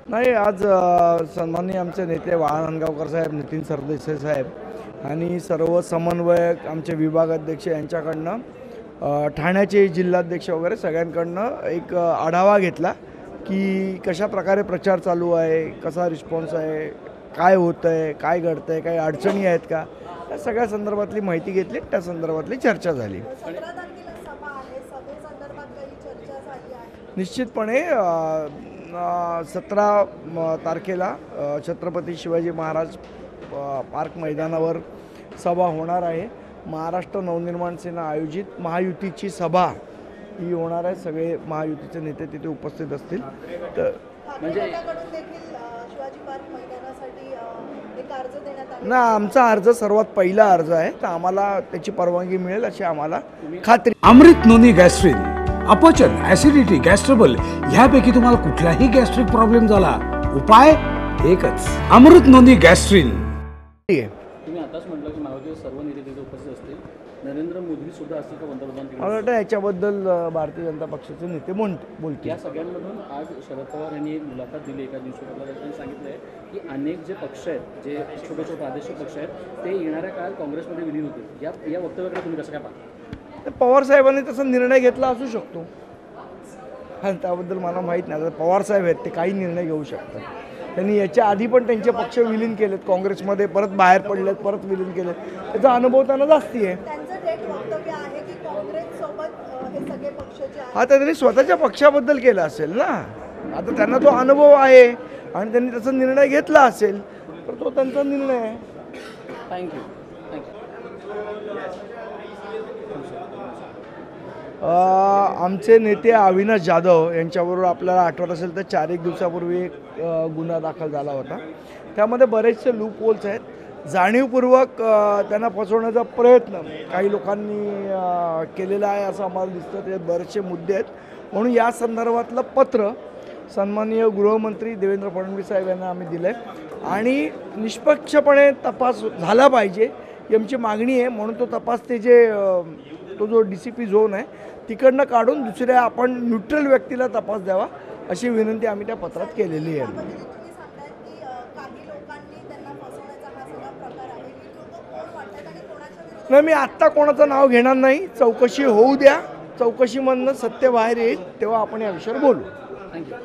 नाही, आज सन्माननीय आमचे नेते वाळा नांदगावकर साहेब, नितीन सरदेसाई साहेब आणि सर्व समन्वयक आमचे विभागाध्यक्ष यांच्याकडनं ठाण्याचे जिल्हाध्यक्ष वगैरे सगळ्यांकडनं एक आढावा घेतला की कशा प्रकारे प्रचार चालू आहे, कसा रिस्पॉन्स आहे, काय होतं आहे, काय घडतं आहे, काही अडचणी आहेत का, या सगळ्या संदर्भातली माहिती घेतली, त्या संदर्भातली चर्चा झाली। निश्चितपणे 17 तारखेला छत्रपती शिवाजी महाराज पार्क मैदानावर सभा होणार आहे। महाराष्ट्र नवनिर्माण सेना आयोजित महायुतीची सभा ही होणार आहे। सगळे महायुतीचे नेते तिथे उपस्थित असतील। तर म्हणजे ना, आमचा अर्ज सर्वात पहिला अर्ज आहे, तर आम्हाला त्याची परवानगी मिळेल अशी आम्हाला खात्री। अमृत नोनी गॅस्ट्रिन, अपचन, ऍसिडिटी, गॅस्ट्रबल ह्यापैकी तुम्हाला कुठलाही गॅस्ट्रिक प्रॉब्लेम झाला, उपाय एकच, अमृत नोनी गॅस्ट्रिन। तुम्ही आताच म्हटलं की महायुतीचे सर्व नेते तिथे उपस्थित असतील, नरेंद्र मोदी सुद्धा असतील का पंतप्रधान? मला वाटतं याच्याबद्दल भारतीय जनता पक्षाचे नेते बोलतील। या सगळ्यांमधून आज शरद पवार यांनी एक मुलाखत दिली एका दिवशी, त्यांनी सांगितलं आहे की अनेक जे पक्ष आहेत, जे छोटे छोटे प्रादेशिक पक्ष आहेत, ते येणाऱ्या काळात काँग्रेसमध्ये विलीन होतील। या वक्तव्याकडे तुम्ही कसं काय पाहता? पवार साहेबांनी तसा निर्णय घेतला असू शकतो, त्याबद्दल मला माहीत नाही। पवार साहेब आहेत, ते काही निर्णय घेऊ शकतात। त्यांनी याच्या आधी पण त्यांचे पक्ष विलीन केलेत, काँग्रेसमध्ये परत बाहेर पडलेत, परत विलीन केलेत, त्याचा अनुभव त्यांना जास्ती आहे। हा, तर त्यांनी स्वतःच्या पक्षाबद्दल केलं असेल ना, आता त्यांना तो अनुभव आहे आणि त्यांनी त्याचा निर्णय घेतला असेल, तर तो त्यांचा निर्णय आहे। थँक्यू। आमचे नेते अविनाश जाधव यांच्याबरोबर आपल्याला आठवत असेल तर 4-1 दिवसापूर्वी एक गुन्हा दाखल झाला होता। त्यामध्ये बरेचसे लूप होल्स आहेत, जाणीवपूर्वक त्यांना फसवण्याचा प्रयत्न काही लोकांनी केलेला आहे असं आम्हाला दिसतं। ते बरेचसे मुद्दे आहेत, म्हणून या संदर्भातलं पत्र सन्माननीय गृहमंत्री देवेंद्र फडणवीस साहेब यांना आम्ही दिलं आहे आणि निष्पक्षपणे तपास झाला पाहिजे आमची मागणी आहे। म्हणून तो तपास ते तो जो DCP झोन आहे तिकडनं काढून दुसऱ्या आपण न्यूट्रल व्यक्तीला तपास द्यावा अशी विनंती आम्ही त्या पत्रात केलेली आहे। नाही, मी आत्ता कोणाचं नाव घेणार नाही, चौकशी होऊ द्या, चौकशीमधनं सत्य बाहेर येईल तेव्हा आपण या विषयावर बोलू। थँक्यू।